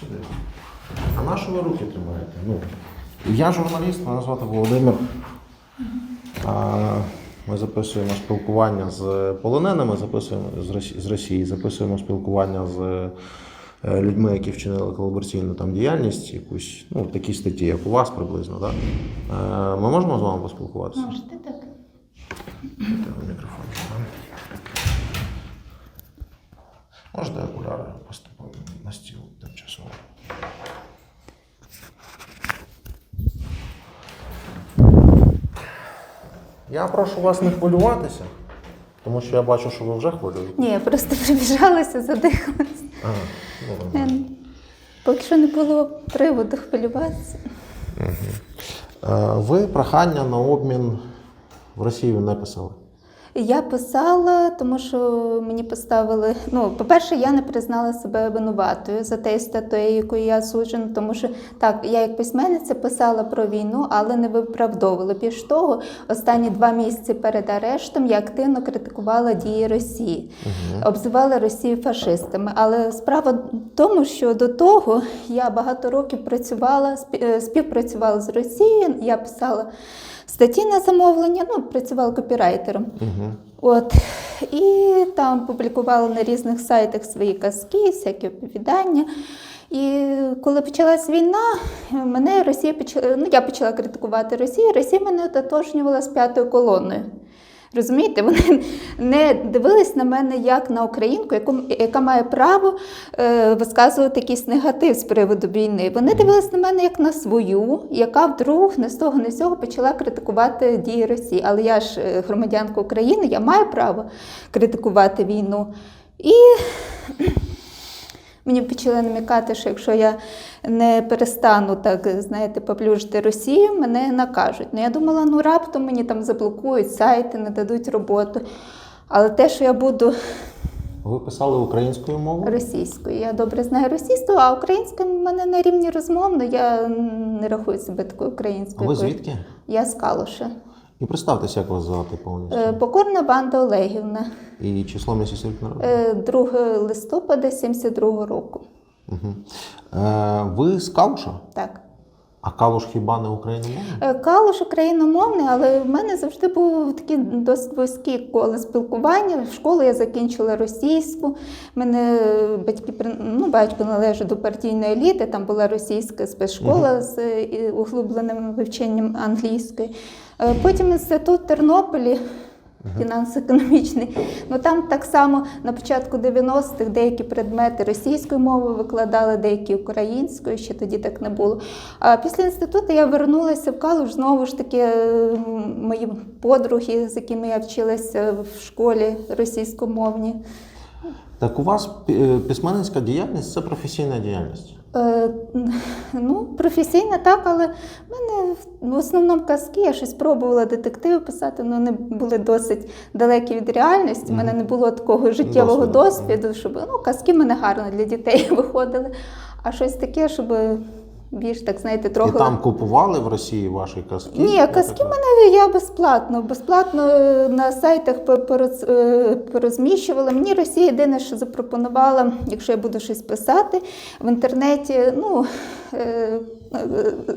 сюди. А на що ви руки тримаєте? Ну, я журналіст, мене звати Володимир. Ми записуємо спілкування з полоненими, записуємо з Росії, записуємо спілкування з людьми, які вчинили колабораційну там діяльність, якусь, ну, такі статті, як у вас приблизно, так? Ми можемо з вами поспілкуватися? Можете, так. Мікрофон. Можете окуляри поставити на стіл тимчасово. Я прошу вас не хвилюватися, тому що я бачу, що ви вже хвилюєте. Ні, я просто прибіжалася, задихалася. Поки що не було приводу хвилюватися. Ви прохання на обмін в Росію не писали? Я писала, тому що мені поставили... Ну, по-перше, я не признала себе винуватою за тією статтею, якою я осуджена, тому що, так, я як письменниця писала про війну, але не виправдовувала. Більш того, останні 2 місяці перед арештом я активно критикувала дії Росії, обзивала Росію фашистами. Але справа в тому, що до того я багато років працювала, співпрацювала з Росією, я писала статті на замовлення, ну, працювала копірайтером. От. І там публікувала на різних сайтах свої казки, всякі оповідання. І коли почалась війна, мене Росія почала, ну, я почала критикувати Росію, Росія мене ототожнювала з 5-ю колоною. Розумієте, вони не дивились на мене як на українку, яка має право висказувати якийсь негатив з приводу війни. Вони дивились на мене як на свою, яка вдруг не з того, не з цього почала критикувати дії Росії. Але я ж громадянка України, я маю право критикувати війну. І мені почали намікати, що якщо я не перестану, так, знаєте, поплюжити Росію, мене накажуть. Ну, я думала, ну раптом мені там заблокують сайти, не дадуть роботу. Але те, що я буду... Ви писали українською мовою? Російською. Я добре знаю російську, а українська в мене на рівні розмовно. Я не рахую себе такою українською. А ви звідки? Я з Калуша. І представтеся, як вас звати повністю. Покорна Банда Олегівна. І число місяців народження? 2 листопада 72-го року. Ви з Калуша? Так. А Калуш хіба не україномовний? Калуш україномовний, але в мене завжди був такі досить вузькі кола спілкування. В школу я закінчила російську. Мене батько належить до партійної еліти, там була російська спецшкола з углубленим вивченням англійської. Потім інститут в Тернополі, фінансово-економічний. Ну, там так само на початку 90-х деякі предмети російською мовою викладали, деякі українською, ще тоді так не було. А після інституту я вернулася в Калуш, знову ж таки мої подруги, з якими я вчилася в школі російськомовні. Так у вас письменницька діяльність – це професійна діяльність? Ну, професійна, так, але в мене в основному казки, я щось пробувала детективи писати, але вони були досить далекі від реальності, в мене не було такого життєвого досвіду, щоб, ну, казки в мене гарно для дітей виходили, а щось таке, щоб більш, так, знаєте, трохи... І там купували в Росії ваші казки? Ні, казки в мене я безплатно на сайтах порозміщувала. Мені Росія єдине, що запропонувала, якщо я буду щось писати в інтернеті, ну,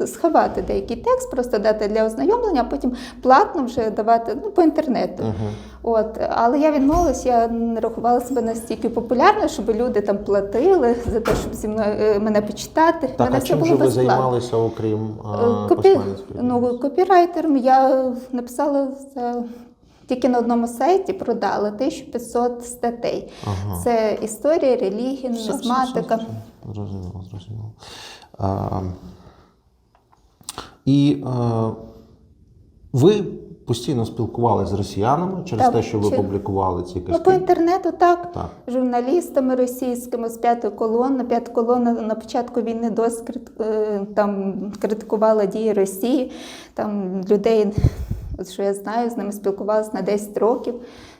сховати деякий текст, просто дати для ознайомлення, а потім платно вже давати, ну, по інтернету. От. Але я відмовилась, я не рахувала себе настільки популярною, щоб люди там платили за те, щоб зі мною мене почитати. Так, а чим же ви займалися, окрім письменницької? Ну, копірайтером. Я написала тільки на одному сайті, продала 1500 статей. Це історія, релігія, нумізматика. Зрозуміло. І ви постійно спілкувалися з росіянами через те, що ви публікували ці казки? Ну, по інтернету, так. Журналістами російськими з 5-ї колони. 5-та колона на початку війни досить там критикувала дії Росії. Там людей, от що я знаю, з ними спілкувалася на 10 років.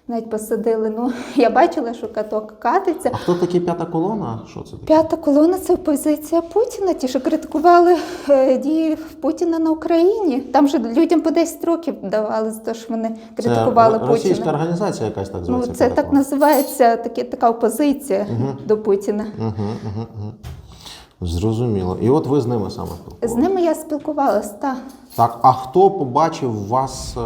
Навіть посадили. Ну, я бачила, що каток катиться. А хто такі 5-та колона? Що це таке? 5-та колона – це опозиція Путіна. Ті, що критикували дії Путіна на Україні. Там же людям по 10 років давали за те, що вони критикували Путіна. Це російська організація якась так зветься? Ну, це так називається, така опозиція до Путіна. Зрозуміло. І от ви з ними саме З спілкувалися? ними я спілкувалась, так. Так, а хто побачив вас,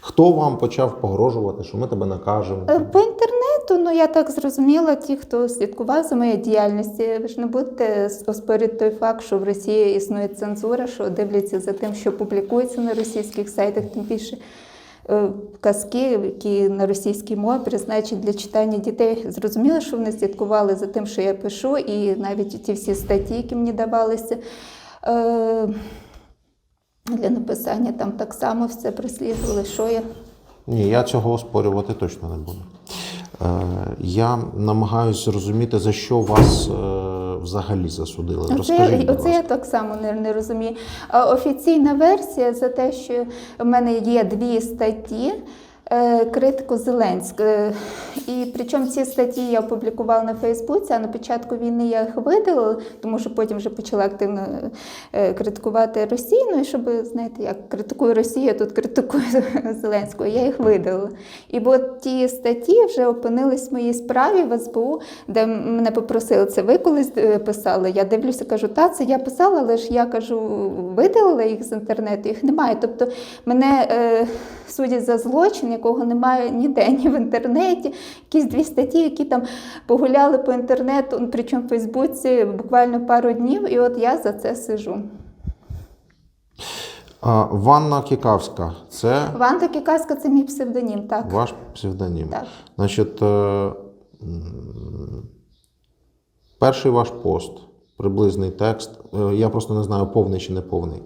хто вам почав погрожувати, що ми тебе накажемо? По інтернету, ну я так зрозуміла, ті, хто слідкував за моєю діяльністю, ви ж не будете оспорити той факт, що в Росії існує цензура, що дивляться за тим, що публікується на російських сайтах, тим більше казки, які на російській мові призначені для читання дітей. Зрозуміло, що вони слідкували за тим, що я пишу, і навіть ті всі статті, які мені давалися для написання, там так само все прослідували, що я. Ні, я цього оспорювати точно не буду. Я намагаюся зрозуміти, за що вас взагалі засудили. Розкажіть, будь Оце я ласка. так само не розумію. Офіційна версія за те, що в мене є 2 статті критику Зеленського. І причому ці статті я опублікувала на Фейсбуці, а на початку війни я їх видалила, тому що потім вже почала активно критикувати Росію. Ну і щоб, знаєте, як критикую Росію, а тут критикую Зеленського, я їх видалила. І от ті статті вже опинились в моїй справі в СБУ, де мене попросили, це ви колись писали? Я дивлюся, кажу, це я писала, але ж я, кажу, видалила їх з інтернету, їх немає. Тобто мене судять за злочин, якого немає ніде, ні в інтернеті. Якісь 2 статті, які там погуляли по інтернету, причому в Фейсбуці буквально пару днів, і от я за це сижу. Ванна Кікавська – це Ванда Кікавська – це мій псевдонім, так. ваш псевдонім. Так. Значить, перший ваш пост, приблизний текст, я просто не знаю, повний чи не повний.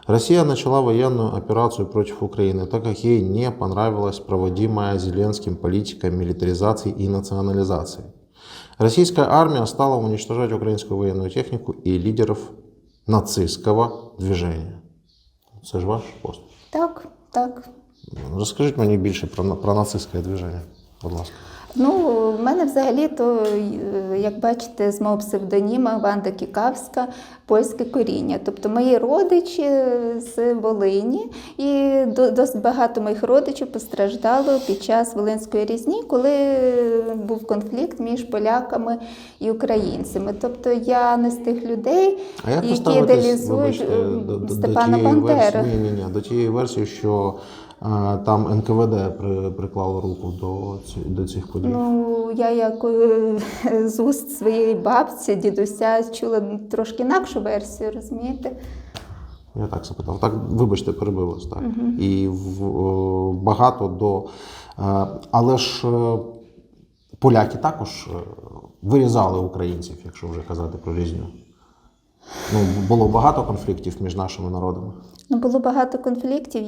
Россия начала военную операцию против Украины, так как ей не понравилась проводимая Зеленским политика милитаризации и национализации. Российская армия стала уничтожать украинскую военную технику и лидеров нацистского движения. Це ж ваш пост? Так, так. Розкажіть мені більше про нацистське движення, будь ласка. Ну, в мене взагалі-то, як бачите, з мого псевдоніма Ванда Кікавська, польське коріння. Тобто мої родичі з Волині, і досить багато моїх родичів постраждало під час Волинської різні, коли був конфлікт між поляками і українцями. Тобто я не з тих людей, які ідеалізують Степана Бандеру. Ні, до тієї версії, що там НКВД приклало руку до цих подій. Ну, я як з уст своєї бабці, дідуся чула трошки інакшу версію, розумієте? Я так запитав. Так, вибачте, перебив вас, так. І багато до... Але ж поляки також вирізали українців, якщо вже казати про різню. Ну, було багато конфліктів між нашими народами. Ну, було багато конфліктів,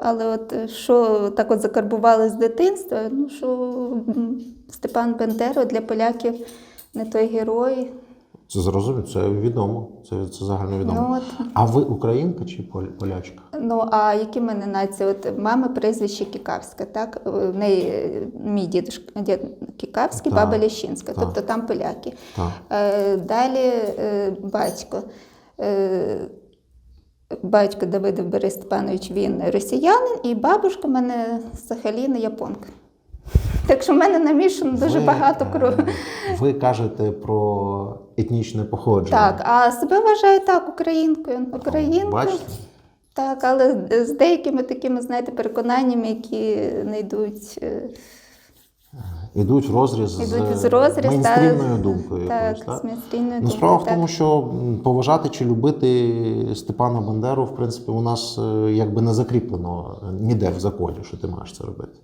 але от що так от закарбували з дитинства, ну, що Степан Бандера для поляків не той герой. Це зрозуміло, це відомо, це загальновідомо. Ну, от. А ви українка чи полячка? Ну, а які в мене нації? От мами прізвище Кікавська, так? В неї мій дід Кікавський, Так, баба Лещинська, так. тобто там поляки. Так. Далі батько. Батько Давидов Борис Степанович, він росіянин, і бабушка в мене з Сахаліна, японка. Так що в мене намішано дуже багато крові. Ви кажете про етнічне походження. Так, а себе вважаю так, українкою. Українкою. Бачите? Так, але з деякими такими, знаєте, переконаннями, які не йдуть. Ідуть в розріз Ідуть з мейнстрімною думкою. Так, якоюсь, з мейнстрімною Ну, справа в думкою, тому, що поважати чи любити Степана Бандеру, в принципі, у нас якби не закріплено ніде в законі, що ти маєш це робити.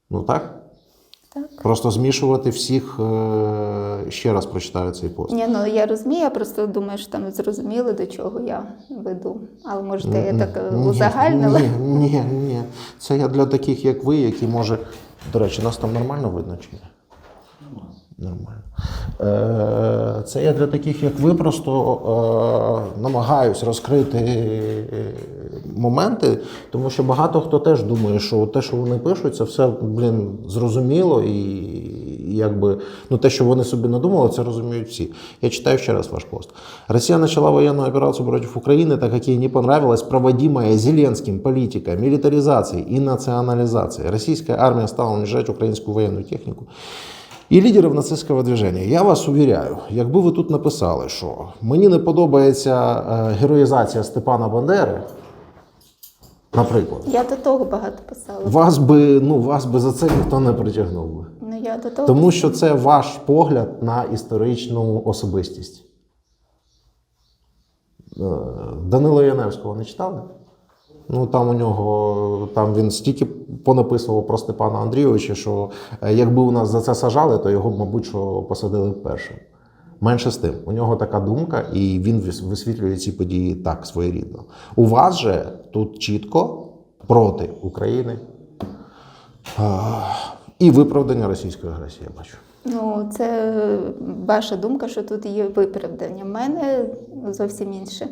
Ну так? Так. Просто змішувати всіх, ще раз прочитаю цей пост. Ні, ну я розумію, я просто думаю, що там зрозуміли, до чого я веду. Але можете я так узагальнила. Ні. Це я для таких, як ви, які може... До речі, нас там нормально видно чи ні? Нормально. Це я для таких, як ви, просто намагаюсь розкрити моменти, тому що багато хто теж думає, що те, що вони пишуть, це все, зрозуміло, і якби, ну, те, що вони собі надумали, це розуміють всі. Я читаю ще раз ваш пост. Россия начала военную операцию против Украины, так как ей не понравилась проводимая Зеленским политика милитаризации и национализации. Российская армия стала уничтожать украинскую военную технику і лідерів нацистського движення. Я вас увіряю, якби ви тут написали, що мені не подобається героїзація Степана Бандери, наприклад, Я до того багато писала. вас би за це ніхто не притягнув би. Ну, я до того Тому що це ваш погляд на історичну особистість. Данила Яневського не читали? Ну, там у нього, там він стільки понаписував про Степана Андрійовича, що якби у нас за це сажали, то його б, мабуть, що посадили б першим. Менше з тим, у нього така думка, і він висвітлює ці події так, своєрідно. У вас же тут чітко проти України і виправдання російської агресії, я бачу. Ну, це ваша думка, що тут є виправдання. В мене зовсім інше.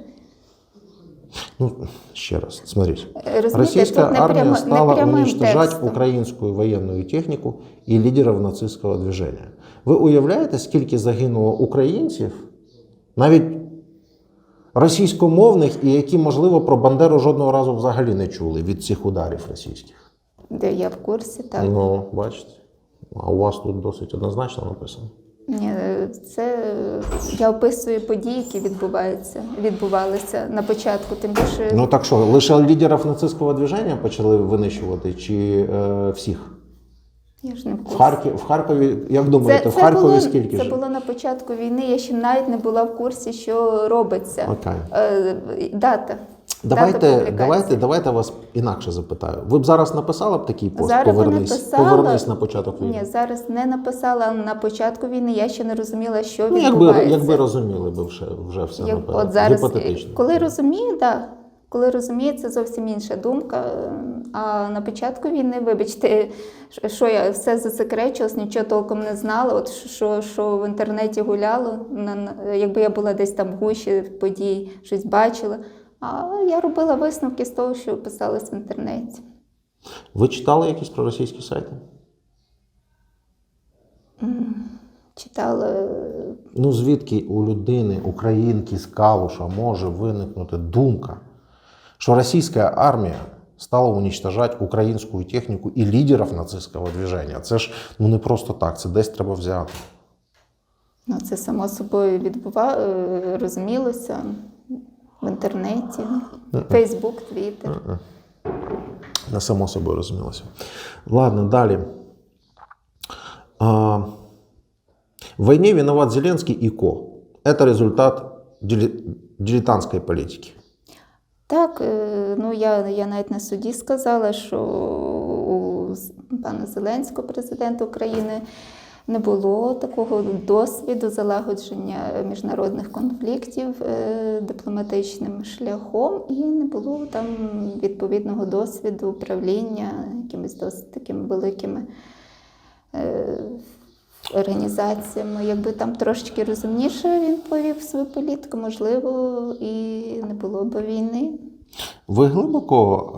Ну, ще раз, смотрите. Розумієте, Российская тут не армия прямо- стала не прямым уничтожать текстом. українську воєнну техніку і лідерів нацистського движення. Ви уявляєте, скільки загинуло українців, навіть російськомовних, і які, можливо, про Бандеру жодного разу взагалі не чули від цих ударів російських? Де я в курсі, так. Ну, бачите. А у вас тут досить однозначно написано. Ні, це я описую події, які відбувалися на початку. Тим більше Ну так що, лише лідерів нацистського движення почали винищувати, чи всіх? я ж не в курсі. В Харкові, як думаєте, в Харкові було, скільки це ж? було на початку війни, я ще навіть не була в курсі, що робиться. Окей. Дата. Давайте вас інакше запитаю. Ви б зараз написали б такий пост? Зараз Повернись на початок війни. Ні, зараз не написала, але на початку війни я ще не розуміла, що Ну, відбувається. якби розуміли б вже все, напевно. От зараз, Гіпотетично. коли розумію, так. Коли розумію, це зовсім інша думка. А на початку війни, вибачте, що я все засекречилась, нічого толком не знала. От що в інтернеті гуляло, якби я була десь там в гущі подій, щось бачила. А я робила висновки з того, що писалось в інтернеті. Ви читали якісь проросійські сайти? Читала. Ну звідки у людини, українки з Калуша може виникнути думка, що російська армія стала уничтожати українську техніку і лідерів нацистського движення? Це ж не просто так, це десь треба взяти. Ну, це само собою розумілося в інтернеті, Фейсбук, Твіттер. Не само собою розумілося. Ладно, далі. В войне виноват Зеленский и ко. Это результат дилетантской политики. Так, ну я навіть на суді сказала, що у пана Зеленського, президента України, не було такого досвіду залагодження міжнародних конфліктів дипломатичним шляхом, і не було там відповідного досвіду управління якимись досить такими великими організаціями. Якби там трошечки розумніше він повів свою політику, можливо, і не було б війни. Ви глибоко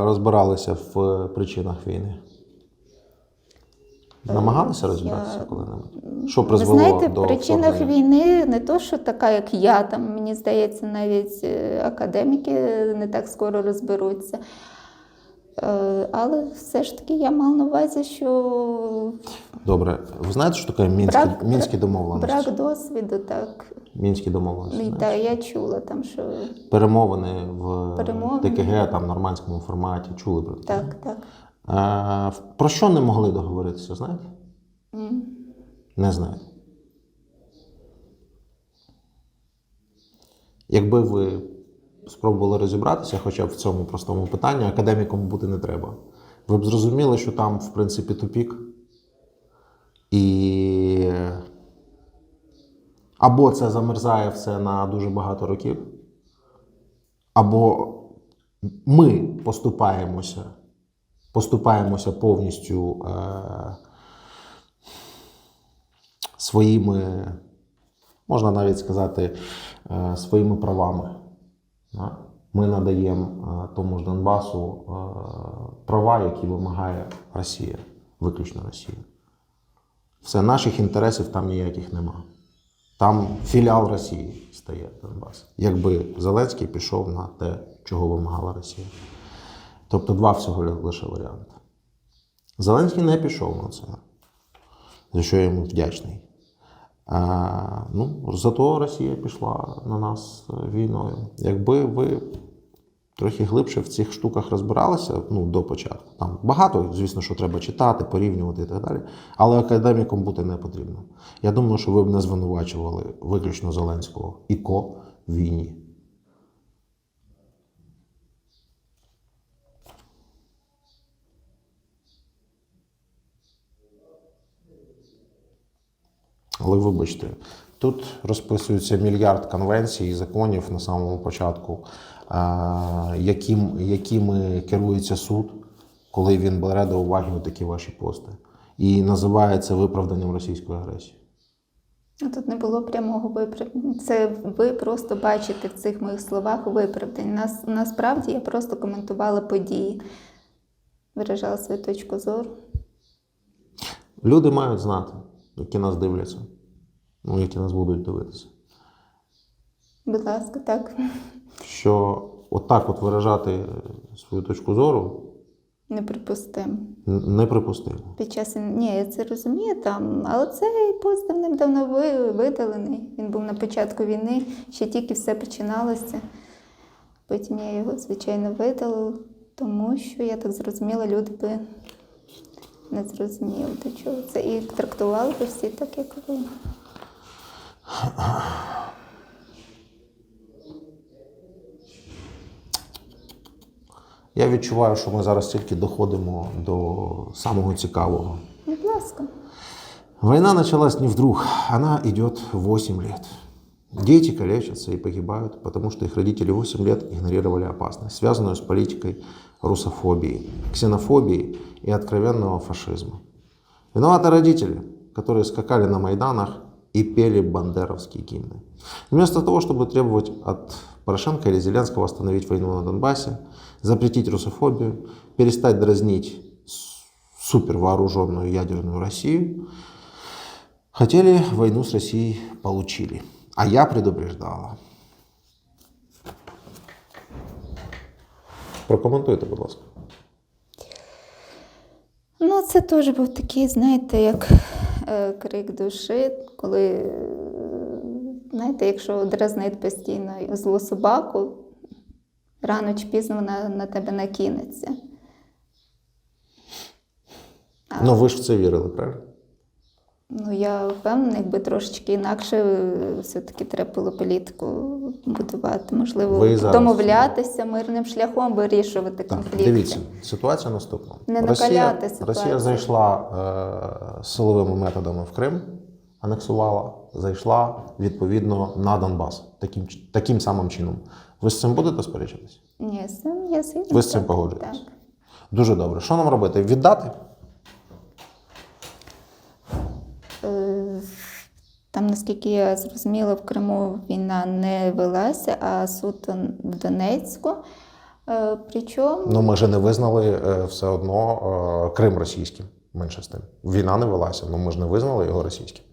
розбиралися в причинах війни? Намагалися розібратися коли-небудь? Що призвело Ви знаєте, до в причинах вторгнення? війни не то, що така, як я, там, мені здається, навіть академіки не так скоро розберуться. Але все ж таки я мала на увазі, що Добре. Ви знаєте, що таке мінські домовленості? брак досвіду, так. Мінські домовленості. І, так, я чула там, що... Перемовини в ТКГ, там, нормандському форматі. Чули про це? Так, так. Про що не могли договоритися, знаєте? Не знаю. Якби ви спробували розібратися хоча б в цьому простому питанні, академіком бути не треба. Ви б зрозуміли, що там, в принципі, тупік. І або це замерзає все на дуже багато років, або ми поступаємося повністю своїми, можна навіть сказати, своїми правами. Ми надаємо тому ж Донбасу права, які вимагає Росія, виключно Росія. Все, наших інтересів там ніяких нема. Там філіал Росії стає Донбас. Якби Зеленський пішов на те, чого вимагала Росія. Тобто два всього лише варіанти. Зеленський не пішов на це. за що я йому вдячний. Ну, зато Росія пішла на нас війною. Якби ви трохи глибше в цих штуках розбиралися, ну, до початку. Там багато, звісно, що треба читати, порівнювати і так далі. Але академіком бути не потрібно. Я думаю, що ви б не звинувачували виключно Зеленського і ко в війні. Але вибачте, тут розписується мільярд конвенцій і законів на самому початку, якими керується суд, коли він бере до уваги такі ваші пости. І називає це виправданням російської агресії. Тут не було прямого виправдання. Це ви просто бачите в цих моїх словах виправдання. Насправді я просто коментувала події, виражала свою точку зору. Люди мають знати, які нас дивляться, ну, які нас будуть дивитися. Будь ласка, так. Що отак от виражати свою точку зору Неприпустимо. неприпустимо. Під час ні, я це розумію там, але цей пост давним-давно видалений. Він був на початку війни, ще тільки все починалося. Потім я його, звичайно, видалила, тому що, я так зрозуміла, люди би не зрозуміли, до чого це. І трактували би всі так, як ви. Я відчуваю, що ми зараз тільки доходимо до самого цікавого. Будь ласка. Война началась не вдруг, она идет 8 лет. Дети калечатся и погибают, потому что их родители 8 лет игнорировали опасность, связанную с политикой русофобии, ксенофобии и откровенного фашизма. Виноваты родители, которые скакали на Майданах и пели бандеровские гимны. Вместо того, чтобы требовать от Порошенко или Зеленского остановить войну на Донбассе, запретить русофобию, перестать дразнить супервооруженную ядерную Россию, хотели войну с Россией — получили. А я предупреждала. Прокоментуйте, будь ласка. Ну, це теж був такий, знаєте, як крик душі, коли, знаєте, якщо дразнить постійно злу собаку, рано чи пізно вона на тебе накинеться. Ну, ви ж в це вірили, правильно? Ну, я впевнена, якби трошечки інакше все-таки треба було політику будувати. Можливо, домовлятися мирним шляхом, вирішувати конфлікти. Дивіться, ситуація наступна. Не накаляти ситуацію. Росія зайшла силовими методами в Крим, анексувала, зайшла, відповідно, на Донбас. Таким самим чином. Ви з цим будете сперечатись? Ні, я згідна. Ви з цим погоджуєтесь? Так. Дуже добре. Що нам робити? Віддати? Там, наскільки я зрозуміла, в Криму війна не велася, а суто в Донецьку. Причому... Ну, ми ж не визнали все одно Крим російським, менше з тим. Війна не велася, але ми ж не визнали його російським.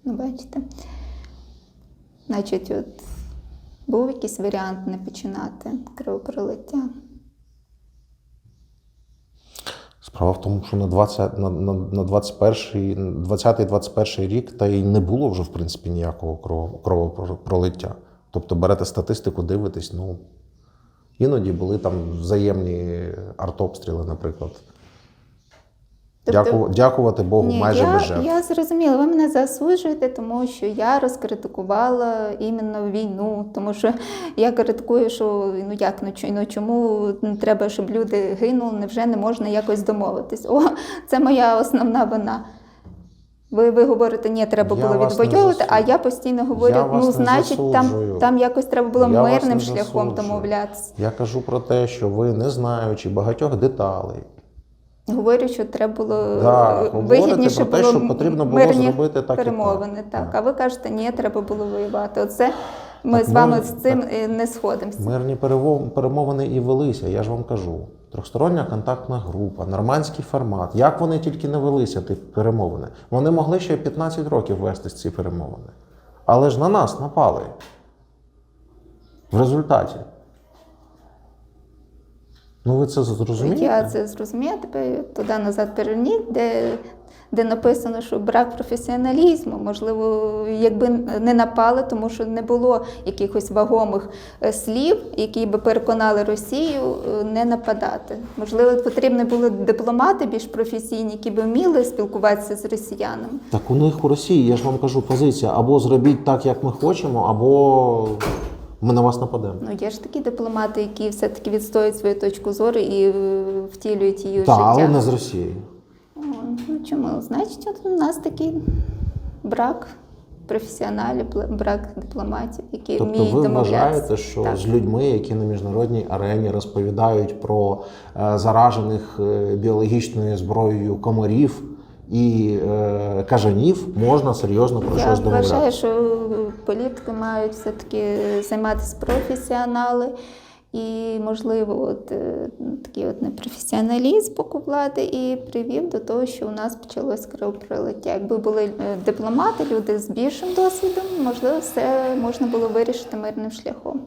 Ну, бачите. Значить, от був якийсь варіант не починати кровопролиття. Справа в тому, що на 20-21 рік та й не було вже, в принципі, ніякого кровопролиття. Тобто берете статистику, дивитесь, ну, іноді були там взаємні артобстріли, наприклад. Тобто, дякувати Богу, майже без жертв. Я зрозуміла, ви мене засуджуєте, тому що я розкритикувала іменно війну, тому що я критикую, що чому треба, щоб люди гинули, невже не можна якось домовитись? О, це моя основна вина. Ви говорите, ні, треба було відвоювати, а я постійно говорю, ну, значить, там якось треба було мирним шляхом домовлятися. Я кажу про те, що ви, не знаючи багатьох деталей, говорю, що треба було вигідніше про те, що потрібно було зробити так перемовини. І так. А ви кажете, ні, треба було воювати. Оце ми з вами з цим не сходимося. Мирні перемовини і велися, я ж вам кажу. Тристороння контактна група, нормандський формат. Як вони тільки не велися, ті перемовини? Вони могли ще 15 років вести ці перемовини. Але ж на нас напали. В результаті. Ну ви це зрозумієте? Я це зрозуміла, тепер туди назад переверніть, де написано, що брак професіоналізму, можливо, якби не напали, тому що не було якихось вагомих слів, які би переконали Росію не нападати. Можливо, потрібні були дипломати більш професійні, які б вміли спілкуватися з росіянами. Так у них у Росії, я ж вам кажу, позиція, або зробіть так, як ми хочемо, або ми на вас нападемо. Ну, є ж такі дипломати, які все-таки відстоюють свою точку зору і втілюють її в Так, життя. але не з Росії. Ну, чому? Значить, от у нас такий брак професіоналів, брак дипломатів, які Тобто вміють ви домовлятися. вважаєте, що Так. з людьми, які на міжнародній арені розповідають про заражених біологічною зброєю комарів і кажанів, можна серйозно про Я щось домовлятися? вважаю, що політики мають все-таки займатися професіонали. І, можливо, такий непрофесіоналізм боку влади і привів до того, що у нас почалось кровопролиття. Якби були дипломати, люди з більшим досвідом, можливо, все можна було вирішити мирним шляхом.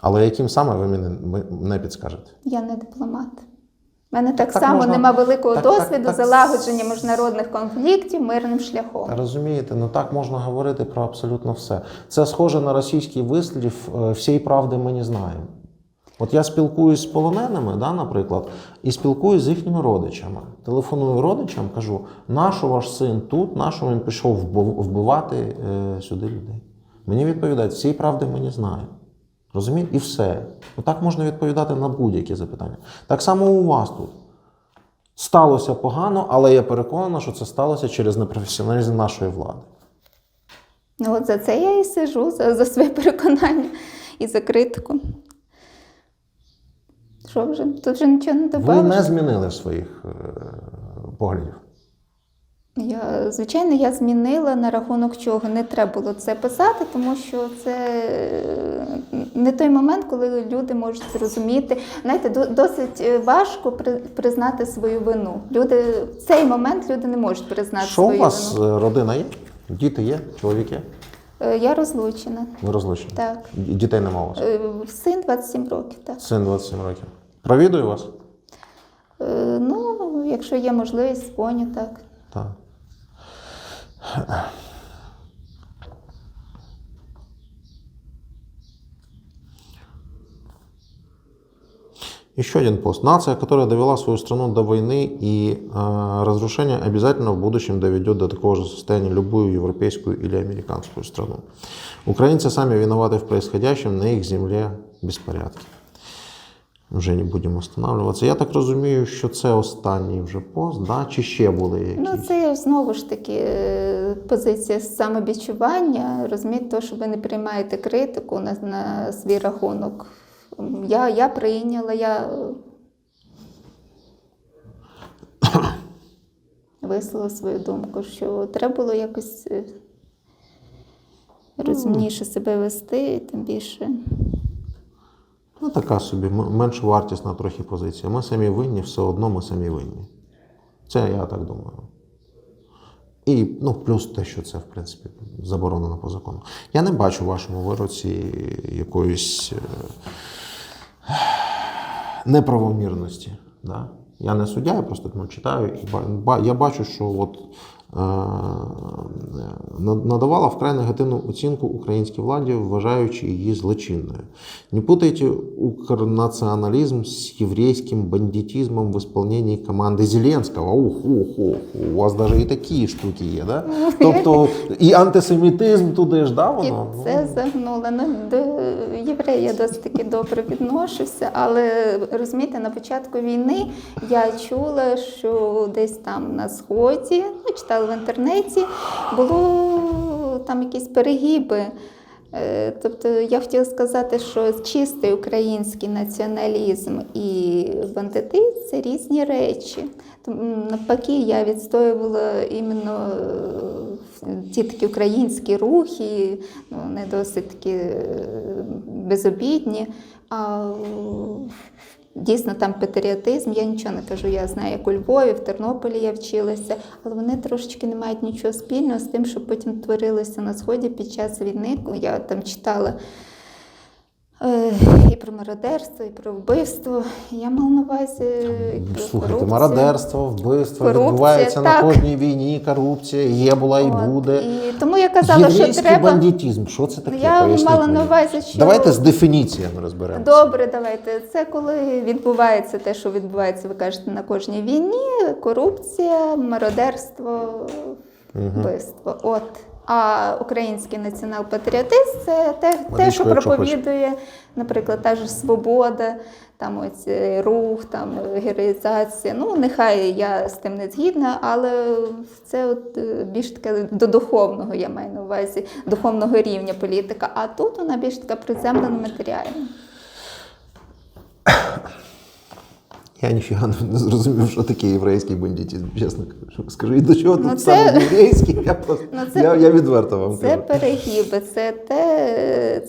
Але яким саме ви мені не підскажете? Я не дипломат. У мене так Так само можна- нема великого так- досвіду так- залагодження міжнародних конфліктів мирним шляхом. Розумієте, ну так можна говорити про абсолютно все. Це схоже на російський вислів «всієї правди ми не знаємо». От я спілкуюсь з полоненими, да, наприклад, і спілкуюсь з їхніми родичами. Телефоную родичам, кажу, нащо ваш син тут, нащо він пішов вбивати сюди людей. Мені відповідають, всієї правди ми не знаємо. Розумієте? І все. Отак можна відповідати на будь-які запитання. Так само у вас тут. Сталося погано, але я переконана, що це сталося через непрофесіоналізм нашої влади. Ну, от за це я і сижу, за своє переконання і за критику. Що вже? Тут вже нічого не Ви добавиш. не змінили своїх поглядів. Звичайно, я змінила на рахунок чого. Не треба було це писати, тому що це не той момент, коли люди можуть зрозуміти. Знаєте, досить важко признати свою вину. В цей момент люди не можуть признати Що свою у вас вину. родина є? Діти є? Чоловік є? Я розлучена. Ви розлучені? Так. Дітей нема у вас? Син 27 років, так. Син 27 років. Провідує вас? Ну, якщо є можливість, дзвоню, так. Так. Еще один пост. Нация, которая довела свою страну до войны и разрушения, обязательно в будущем доведет до такого же состояния любую европейскую или американскую страну. Украинцы сами виноваты в происходящем, на их земле беспорядки. Вже не будемо останавливатися. Я так розумію, що це останній вже пост, да? Чи ще були якісь? Ну, це знову ж таки позиція самобічування. Розумієте, то, що ви не приймаєте критику на свій рахунок. Я прийняла, я висловила свою думку, що треба було якось розумніше себе вести, тим більше. Ну, така собі меншовартісна трохи позиція. Ми самі винні, все одно ми самі винні. Це я так думаю. І плюс те, що це, в принципі, заборонено по закону. Я не бачу в вашому вироці якоїсь неправомірності. Да? Я не суддя, я просто читаю. І я бачу, що от, надавала вкрай негативну оцінку українській владі, вважаючи її злочинною. Не путайте укрнационализм с еврейским бандитизмом в исполнении команди Зеленського. У вас навіть і такі штуки є, да? Тобто і антисемітизм туди ж, да, воно? І це загнуло. Ну, до євреїв я досить таки добре відношуся, але, розумієте, на початку війни я чула, що десь там на Сході, читала в інтернеті, було там якісь перегиби. Тобто я хотіла сказати, що чистий український націоналізм і бандитизм – це різні речі. Навпаки, я відстоювала іменно ті такі українські рухи, вони досить такі безобідні. А дійсно там патріотизм, я нічого не кажу, я знаю, як у Львові, в Тернополі я вчилася, але вони трошечки не мають нічого спільного з тим, що потім творилося на Сході під час війни. Я там читала І про мародерство, і про вбивство. Я мала на увазі і про Слухайте, корупцію. мародерство, вбивство Корупція, відбувається на так. кожній війні, корупція є, була і От, буде. І тому я казала, що Єврейський треба... бандитизм, що це таке? Я Поясніть мала на мені. увазі, що... Давайте з дефініціями розберемося. Добре, давайте. Це коли відбувається те, що відбувається, ви кажете, на кожній війні, корупція, мародерство, вбивство. От. А український націонал-патріотизм – це те, що Водичку, якщо проповідує, наприклад, та ж свобода, там ось рух, там героїзація. Ну, нехай я з тим не згідна, але це от більш таке до духовного, я маю на увазі, духовного рівня політика. А тут вона більш така приземлена, матеріальна. Я ніфіга не зрозумів, що таке єврейський бандитизм, чесно кажу. Скажіть, до чого тут це- саме єврейський? Я відверто вам Це кажу. перегиби,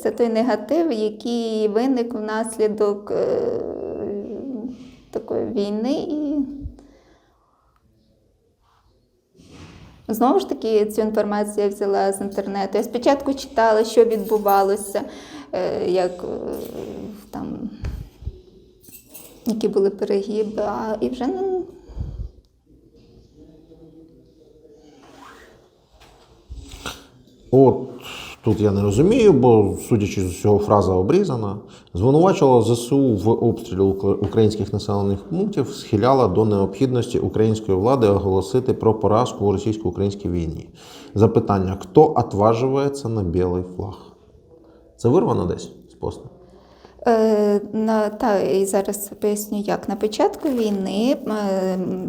це той негатив, який виник внаслідок такої війни. І знову ж таки, цю інформацію я взяла з інтернету. Я спочатку читала, що відбувалося, як там, які були перегиби, і вже От тут я не розумію, бо, судячи з усього, фраза обрізана. Звинувачувала ЗСУ в обстрілі українських населених пунктів, схиляла до необхідності української влади оголосити про поразку у російсько-українській війні. Запитання: хто отважується на білий флаг? Це вирвано десь з посту? І зараз поясню, як. На початку війни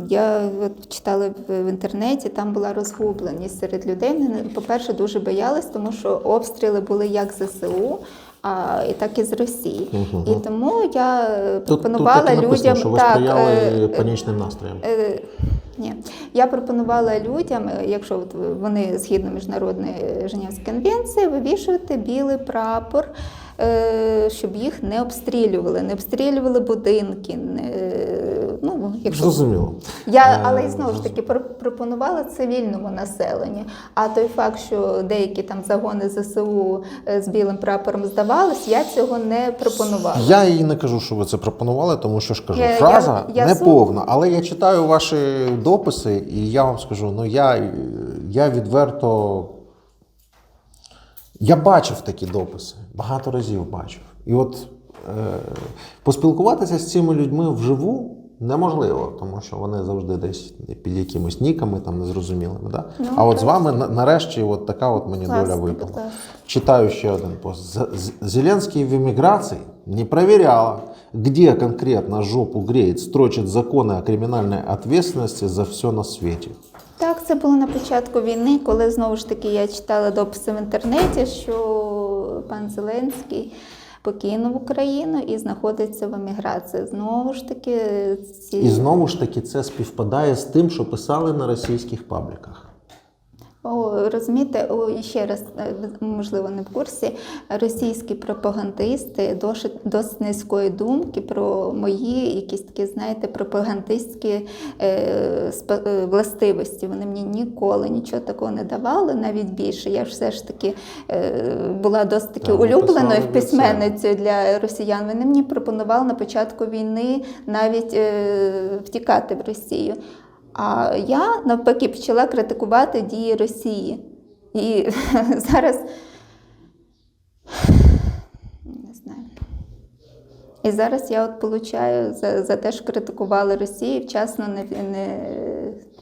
я читала в інтернеті, там була розгубленість серед людей. Вони, по-перше, дуже боялись, тому що обстріли були як ЗСУ, і так і з Росії. І тому я пропонувала тут так і написано, людям... що ви сприяли панічним настроям. Ні. Я пропонувала людям, якщо от вони згідно Міжнародної Женевської конвенції, вивішувати білий прапор, щоб їх не обстрілювали будинки. Зрозуміло. Але і знову ж таки пропонувала цивільному населенню. А той факт, що деякі там загони ЗСУ з білим прапором здавались, я цього не пропонувала. Я їй не кажу, що ви це пропонували, тому що ж кажу, Я фраза не повна. Але я читаю ваші дописи, і я вам скажу, я відверто... Я бачив такі дописи, багато разів бачив. І от поспілкуватися з цими людьми вживу неможливо, тому що вони завжди десь під якимись ніками, там незрозумілими. Да? А от з вами нарешті от така от мені доля випала. Читаю ще один пост. Зеленский в эмиграции не проверяла, где конкретно жопу греет, строчит законы о криминальной ответственности за все на свете. Так, це було на початку війни, коли знову ж таки я читала дописи в інтернеті, що пан Зеленський покинув Україну і знаходиться в еміграції. Знову ж таки, І знову ж таки це співпадає з тим, що писали на російських пабліках. Розумієте, ще раз, можливо, не в курсі, російські пропагандисти досить низької думки про мої якісь такі, знаєте, пропагандистські властивості. Вони мені ніколи нічого такого не давали, навіть більше. Я ж все ж таки була досить таки улюбленою письменницею для росіян. Вони мені пропонували на початку війни навіть втікати в Росію. А я, навпаки, почала критикувати дії Росії. І зараз, не знаю. І зараз я от получаю за те, що критикувала Росію, вчасно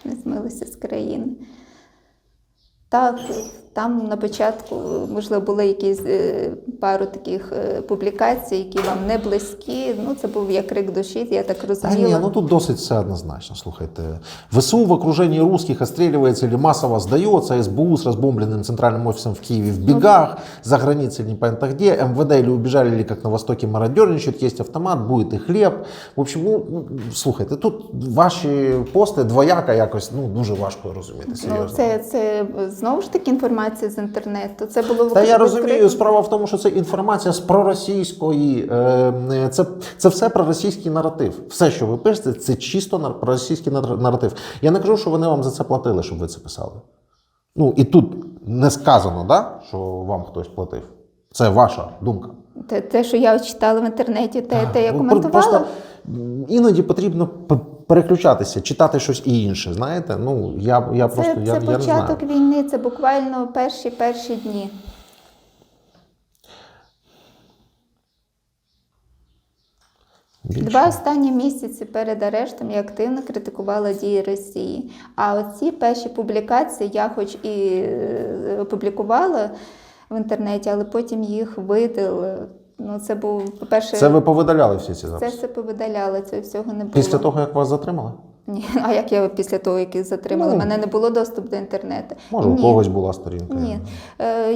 не змилися з країни. Так, там на початку, можливо, були якісь пару таких публікацій, які вам не близькі. Це був як крик душі, я так розуміла. Тут досить все однозначно, слухайте. ВСУ в окружении русских отстреливается или массово сдается, СБУ с разбомбленным центральным офисом в Киеве в бегах, за границей непонятно где, МВД или убежали, или как на Востоке мародерничают, есть автомат, будет и хлеб. В общем, слухайте, тут ваші пости двояко якось, дуже важко розуміти, серйозно. Це знову ж таки інформація з інтернету. Це було Та я розумію, справа в тому, що це інформація з проросійської, це все проросійський наратив. Все, що ви пишете, це чисто проросійський наратив. Я не кажу, що вони вам за це платили, щоб ви це писали. І тут не сказано, да, що вам хтось платив. Це ваша думка. Те, що я читала в інтернеті, те я Ну, коментувала. Просто іноді потрібно переключатися, читати щось інше, знаєте? Ну, я просто Це я не знаю. початок війни, це буквально перші дні. Більше. 2 останні місяці перед арештом я активно критикувала дії Росії. А оці перші публікації я хоч і опублікувала в інтернеті, але потім їх видали. Ну, це був, по-перше, Це ви повидаляли всі ці це записи? все повидаляли, цього всього не було. Після того, як вас затримали? Ні, а як я після того, як їх затримали? Ну, мене не було доступу до інтернету. Може, Ні. у когось була сторінка? Ні,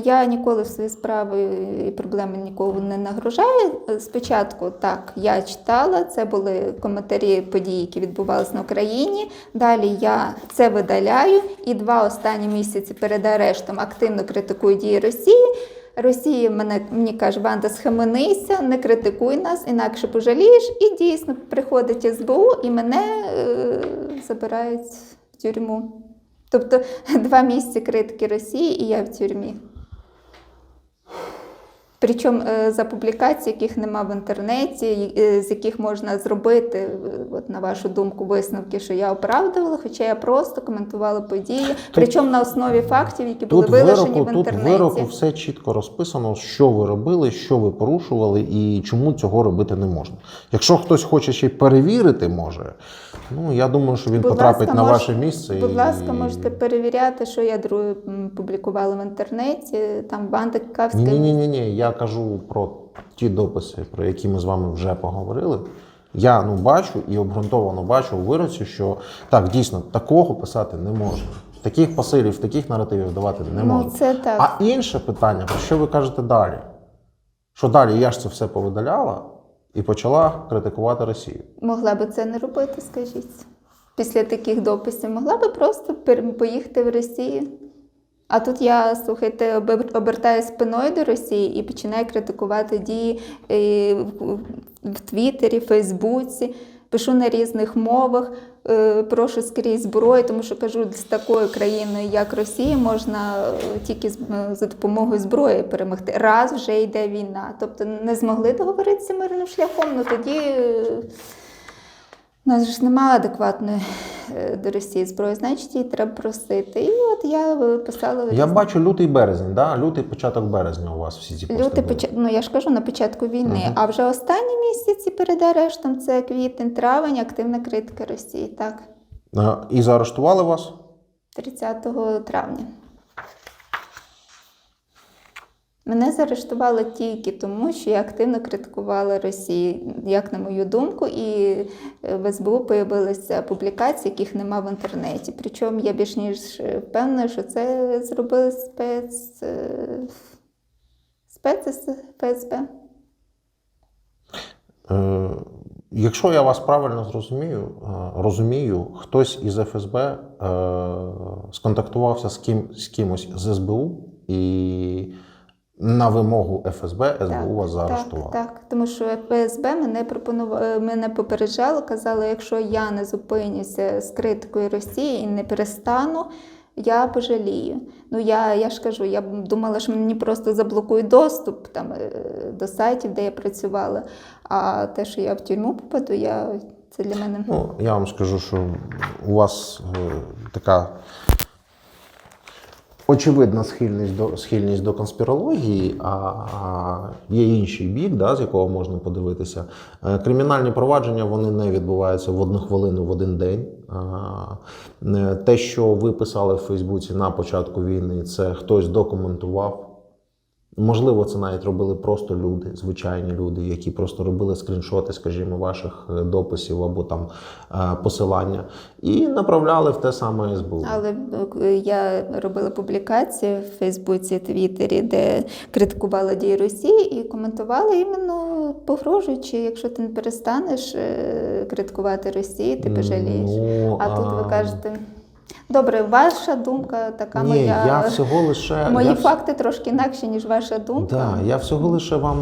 я ніколи в свої справи і проблеми нікого не нагружаю. Спочатку так, я читала, це були коментарі подій, які відбувалися на Україні. Далі я це видаляю і 2 останні місяці перед арештом активно критикую дії Росії. Росія мені каже: Ванда, схаменися, не критикуй нас, інакше пожалієш. І дійсно приходить СБУ і мене забирають в тюрму. Тобто 2 місяці критики Росії і я в тюрмі. Причому за публікації, яких нема в інтернеті, з яких можна зробити, от на вашу думку, висновки, що я оправдувала, хоча я просто коментувала події, причому на основі фактів, які були вилучені в інтернеті. Тут в вироку все чітко розписано, що ви робили, що ви порушували і чому цього робити не можна. Якщо хтось хоче ще й перевірити, може, ну, я думаю, що він потрапить на ваше місце. Будь ласка, можете перевіряти, що я друге публікувала в інтернеті, там Банда Кавська. Ні, я кажу про ті дописи, про які ми з вами вже поговорили. Я бачу і обґрунтовано бачу у вироці, що так, дійсно, такого писати не можна. Таких посилів, таких наративів давати не можна. Це так. А інше питання, про що ви кажете далі? Що далі я ж це все повидаляла і почала критикувати Росію. Могла би це не робити, скажіть. Після таких дописів могла би просто поїхати в Росію. А тут я, слухайте, обертаю спиною до Росії і починаю критикувати дії в Твіттері, Фейсбуці, пишу на різних мовах, прошу скрізь зброю, тому що кажу, з такою країною, як Росія, можна тільки за допомогою зброї перемогти. Раз вже йде війна. Тобто не змогли договоритися мирним шляхом, ну тоді у нас ж немає адекватної до Росії зброї, значить її треба просити. І от я писала... Я бачу лютий березень, да? Лютий початок березня у вас всі ці пости були. Ну я ж кажу, на початку війни. А вже останні місяці перед арештом, це квітень, травень, активна критика Росії, так. І заарештували вас? 30 травня. Мене заарештували тільки тому, що я активно критикувала Росію, як на мою думку, і в СБУ з'явилися публікації, яких нема в інтернеті. Причому я більш ніж впевнена, що це зробили ФСБ. Якщо я вас правильно розумію, хтось із ФСБ сконтактувався з кимось з СБУ і на вимогу ФСБ СБУ вас заарештувало. Так, тому що ФСБ мене попереджало, казало, якщо я не зупинюся з критикою Росії і не перестану, я пожалію. Ну, я ж кажу, я думала, що мені просто заблокують доступ там, до сайтів, де я працювала. А те, що я в тюрму попаду, це для мене... Ну, я вам скажу, що у вас така очевидна схильність до конспірології, а є інший бік, да, з якого можна подивитися. Кримінальні провадження, вони не відбуваються в одну хвилину, в один день. Те, що ви писали в Фейсбуці на початку війни, це хтось документував. Можливо, це навіть робили просто люди, звичайні люди, які просто робили скріншоти, скажімо, ваших дописів або там посилання і направляли в те саме СБУ. Але я робила публікації в Фейсбуці, Твіттері, де критикувала дії Росії і коментувала іменно погрожуючи, якщо ти не перестанеш критикувати Росію, ти пожалієш. А тут ви кажете... Добре, ваша думка така моя. Я всього лише... Мої факти трошки інакші, ніж ваша думка. Так, я всього лише вам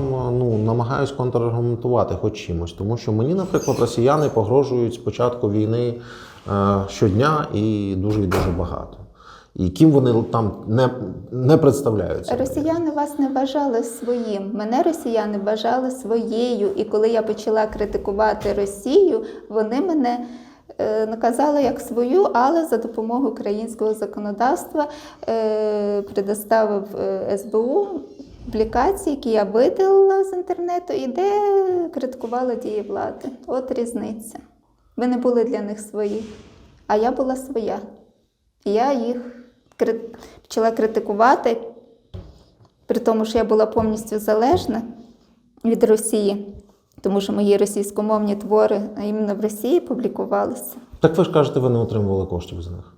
намагаюсь контраргументувати хоч чимось. Тому що мені, наприклад, росіяни погрожують з початку війни щодня і дуже багато. І ким вони там не представляються. Росіяни вас не вважали своїм. Мене росіяни вважали своєю. І коли я почала критикувати Росію, вони мене наказали як свою, але за допомогою українського законодавства предоставив СБУ публікації, які я видалила з інтернету, і де критикувала дії влади. От різниця. Ви не були для них свої, а я була своя. І я їх почала критикувати, при тому, що я була повністю залежна від Росії, тому що мої російськомовні твори іменно в Росії публікувалися. Так ви ж кажете, ви не отримували коштів за них.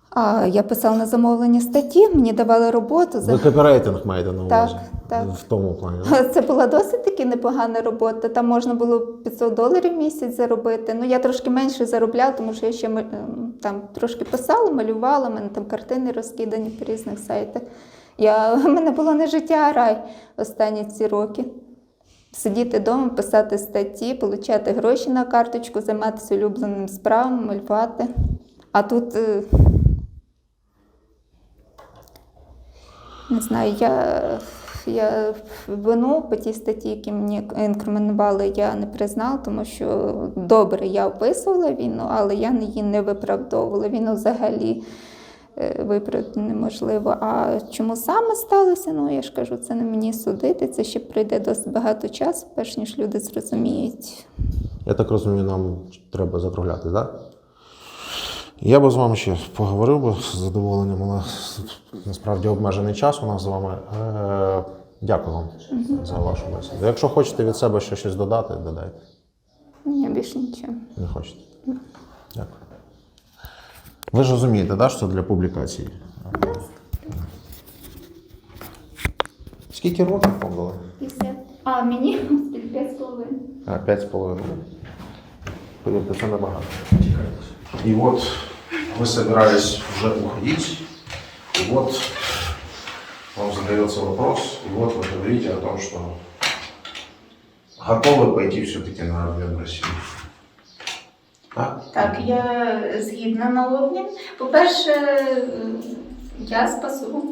А я писала на замовлення статті, мені давали роботу. Ви копірайтинг маєте на увазі? Так. В тому плані. Це була досить таки непогана робота. Там можна було $500 в місяць заробити. Ну, я трошки менше заробляла, тому що я ще там трошки писала, малювала, у мене там картини розкидані по різних сайтах. У мене було не життя, а рай останні ці роки. Сидіти вдома, писати статті, отримати гроші на карточку, займатися улюбленими справами, малювати. А тут, не знаю, я вину по тій статті, які мені інкримінували, я не признала, тому що добре, я описувала війну, але я її не виправдовувала. Війну взагалі виправдати неможливо. А чому саме сталося? Ну, я ж кажу, це не мені судити, це ще пройде досить багато часу, перш ніж люди зрозуміють. Я так розумію, нам треба закруглятись, так? Я би з вами ще поговорив би з задоволенням, але насправді обмежений час у нас з вами. Дякую вам за вашу бесіду. Якщо хочете від себе ще щось додати, додайте. Ні, більше нічого. Не хочете? Дякую. Ви ж розумієте, да, що це для публікації? Скільки років вам було? 50. А мені 5,5. 5,5. Повірте, це небагато. И вот вы собирались уже уходить, и вот вам задается вопрос, и вот вы говорите о том, что готовы пойти все-таки на обмен в Россию. Так? Так, я згідна на обмін. По-перше, я спасу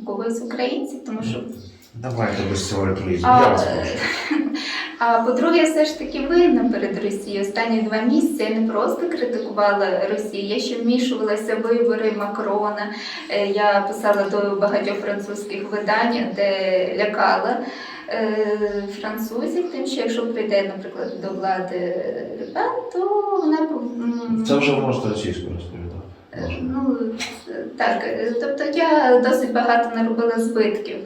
когось з українців, тому що... Давайте без цього альтруїзму, А, я вас прошу. А по-друге, я все ж таки винна перед Росією. Останні 2 місяці я не просто критикувала Росію, я ще вмішувалася в вибори Макрона. Я писала до багатьох французьких видань, де лякала французів, тим, що якщо прийде, наприклад, до влади Le Pen, то вона... Це вже ви можете російською розповідати. Ну, так, тобто я досить багато наробила збитків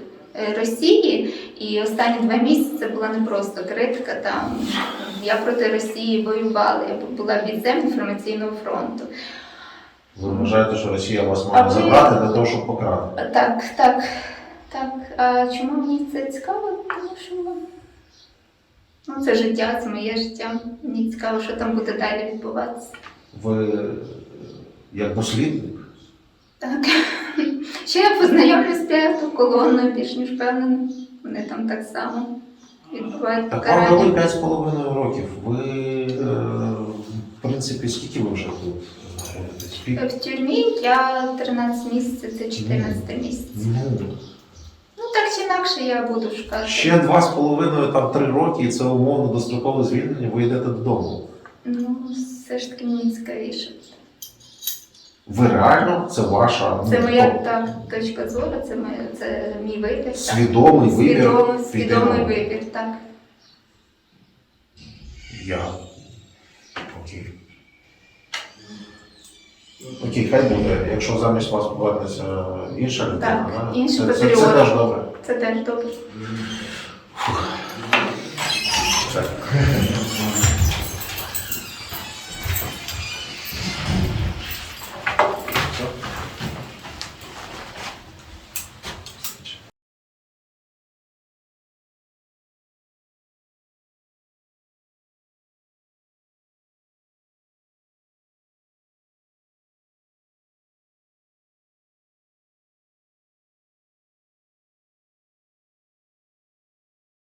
Росії, і останні 2 місяці це була не просто критика. Там я проти Росії воювала, я була бійцем інформаційного фронту. Ви вважаєте, що Росія вас має забрати для того, щоб покарати? Так. А чому мені це цікаво? Тому що ну, це життя, це моє життя. Мені цікаво, що там буде далі відбуватися. Ви як дослідник? Так. Ще я познайомлюсь з 5-ту колоною, більш ніж впевнена. Вони там так само відбувають Так вам дали покарання. 5,5 років. Ви, в принципі, скільки ви вже тут знаходитесь? В тюрмі я 13 місяців, це 14 місяць. Ну так чи інакше я буду шукати. Ще 2,5, там 3 роки, і це умовно дострокове звільнення, ви йдете додому. Ну, все ж таки мені цікавіше. Ви реально, це ваша... Це моя точка зору, це мій вибір. Свідомий вибір. Свідомий вибір, так. Окей, хай буде. Якщо замість вас повернеться інша людина, Так, інший це патріот. теж добре. Це теж добре. Все.